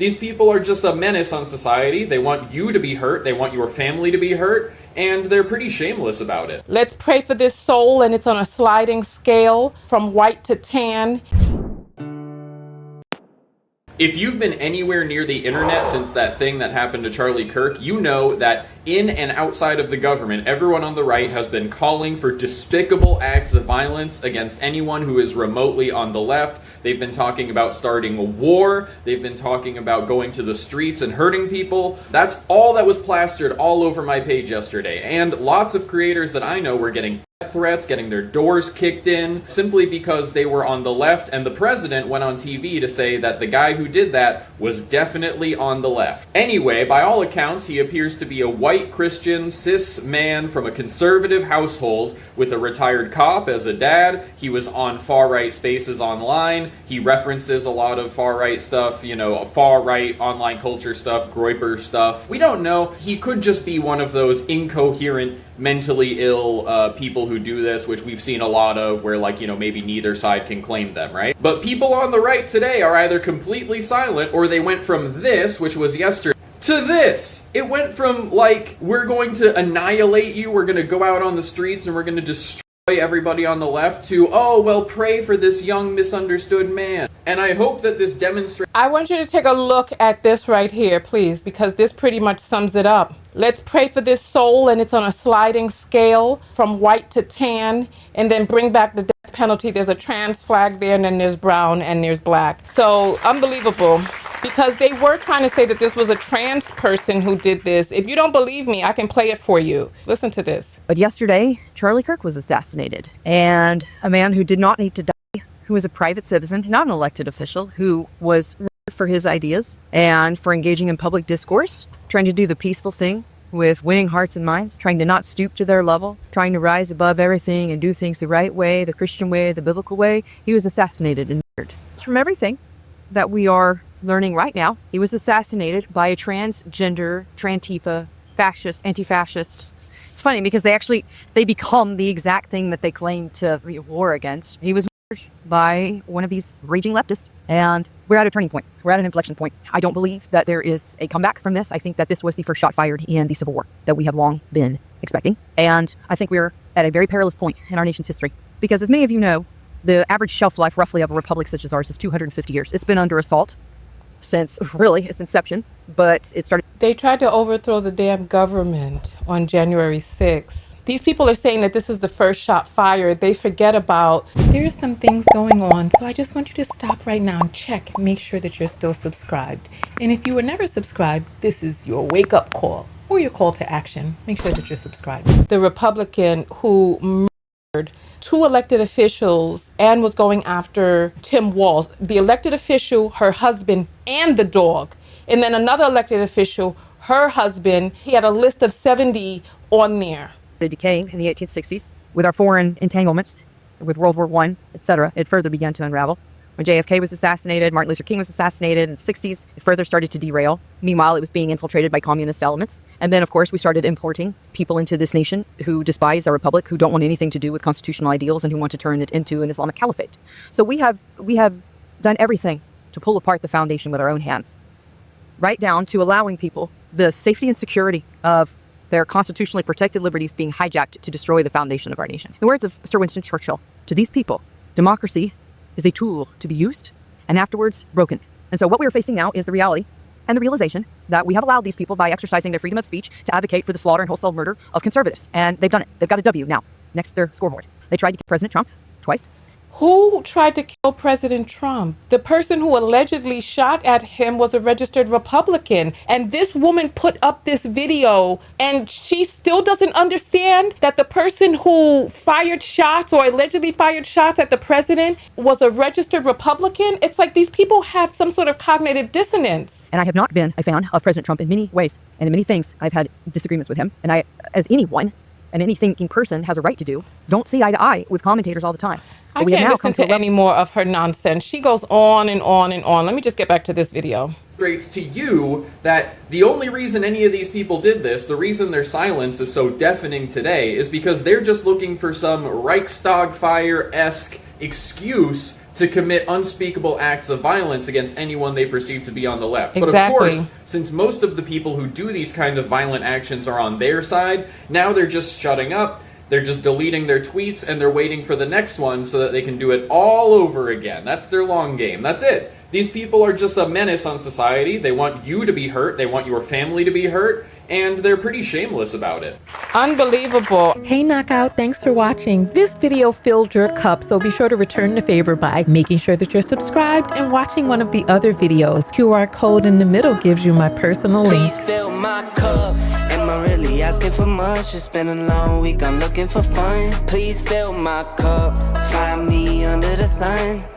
These people are just a menace on society. They want you to be hurt. They want your family to be hurt. And they're pretty shameless about it. Let's pray for this soul, and it's on a sliding scale from white to tan. If you've been anywhere near the internet since that thing that happened to Charlie Kirk, you know that in and outside of the government, everyone on the right has been calling for despicable acts of violence against anyone who is remotely on the left. They've been talking about starting a war. They've been talking about going to the streets and hurting people. That's all that was plastered all over my page yesterday. And lots of creators that I know were getting death threats, getting their doors kicked in, simply because they were on the left, and the president went on TV to say that the guy who did that was definitely on the left. Anyway, by all accounts, he appears to be a white Christian, cis man from a conservative household with a retired cop as a dad. He was on far-right spaces online. He references a lot of far-right stuff, you know, far-right online culture stuff, Groyper stuff. We don't know. He could just be one of those incoherent, mentally ill people who do this, which we've seen a lot of, where, like, you know, maybe neither side can claim them, right? But people on the right today are either completely silent, or they went from this, which was yesterday, to this. It went from, like, we're going to annihilate you, we're going to go out on the streets and we're going to destroy everybody on the left, to, oh, well, pray for this young misunderstood man. And I hope that this demonstrates... I want you to take a look at this right here, please, because this pretty much sums it up. Let's pray for this soul, and it's on a sliding scale from white to tan, and then bring back the death penalty. There's a trans flag there, and then there's brown, and there's black. So unbelievable, because they were trying to say that this was a trans person who did this. If you don't believe me, I can play it for you. Listen to this. But yesterday, Charlie Kirk was assassinated, and a man who did not need to die, who was a private citizen, not an elected official, who was murdered for his ideas and for engaging in public discourse, trying to do the peaceful thing with winning hearts and minds, trying to not stoop to their level, trying to rise above everything and do things the right way, the Christian way, the biblical way. He was assassinated and murdered. From everything that we are learning right now, he was assassinated by a transgender, Trantifa, fascist, anti-fascist. It's funny because they become the exact thing that they claim to war against. He was murdered by one of these raging leftists, and we're at a turning point. We're at an inflection point. I don't believe that there is a comeback from this. I think that this was the first shot fired in the Civil War that we have long been expecting. And I think we're at a very perilous point in our nation's history. Because as many of you know, the average shelf life roughly of a republic such as ours is 250 years. It's been under assault since really its inception, but it started... They tried to overthrow the damn government on January 6th. These people are saying that this is the first shot fired. They forget about there's some things going on. So I just want you to stop right now and check, make sure that you're still subscribed. And if you were never subscribed, this is your wake up call or your call to action. Make sure that you're subscribed. The Republican who murdered 2 elected officials and was going after Tim Walz, the elected official, her husband, and the dog. And then another elected official, her husband. He had a list of 70 on there. Decaying in the 1860s with our foreign entanglements, with World War I, etc. It further began to unravel. When JFK was assassinated, Martin Luther King was assassinated in the 60s, it further started to derail. Meanwhile, it was being infiltrated by communist elements. And then, of course, we started importing people into this nation who despise our republic, who don't want anything to do with constitutional ideals, and who want to turn it into an Islamic caliphate. So we have done everything to pull apart the foundation with our own hands, right down to allowing people the safety and security of their constitutionally protected liberties being hijacked to destroy the foundation of our nation. In the words of Sir Winston Churchill, to these people, democracy is a tool to be used and afterwards broken. And so what we are facing now is the reality and the realization that we have allowed these people, by exercising their freedom of speech, to advocate for the slaughter and wholesale murder of conservatives. And they've done it. They've got a W now next to their scoreboard. They tried to kill President Trump twice. Who tried to kill President Trump? The person who allegedly shot at him was a registered Republican. And this woman put up this video, and she still doesn't understand that the person who fired shots or allegedly fired shots at the president was a registered Republican. It's like these people have some sort of cognitive dissonance. And I have not been a fan of President Trump in many ways and in many things. I've had disagreements with him. And I, as anyone and any thinking person has a right to do, don't see eye to eye with commentators all the time. I can't listen to any more of her nonsense. She goes on and on and on. Let me just get back to this video. To you that the only reason any of these people did this, the reason their silence is so deafening today, is because they're just looking for some Reichstag fire-esque excuse to commit unspeakable acts of violence against anyone they perceive to be on the left. But of Exactly. course, since most of the people who do these kind of violent actions are on their side, now they're just shutting up, they're just deleting their tweets, and they're waiting for the next one so that they can do it all over again. That's their long game. That's it. These people are just a menace on society. They want you to be hurt, they want your family to be hurt, and they're pretty shameless about it. Unbelievable. Hey Knockout, thanks for watching. This video filled your cup, so be sure to return the favor by making sure that you're subscribed and watching one of the other videos. QR code in the middle gives you my personal link. Please fill my cup. Am I really asking for much? It's been a long week, I'm looking for fun. Please fill my cup. Find me under the sun.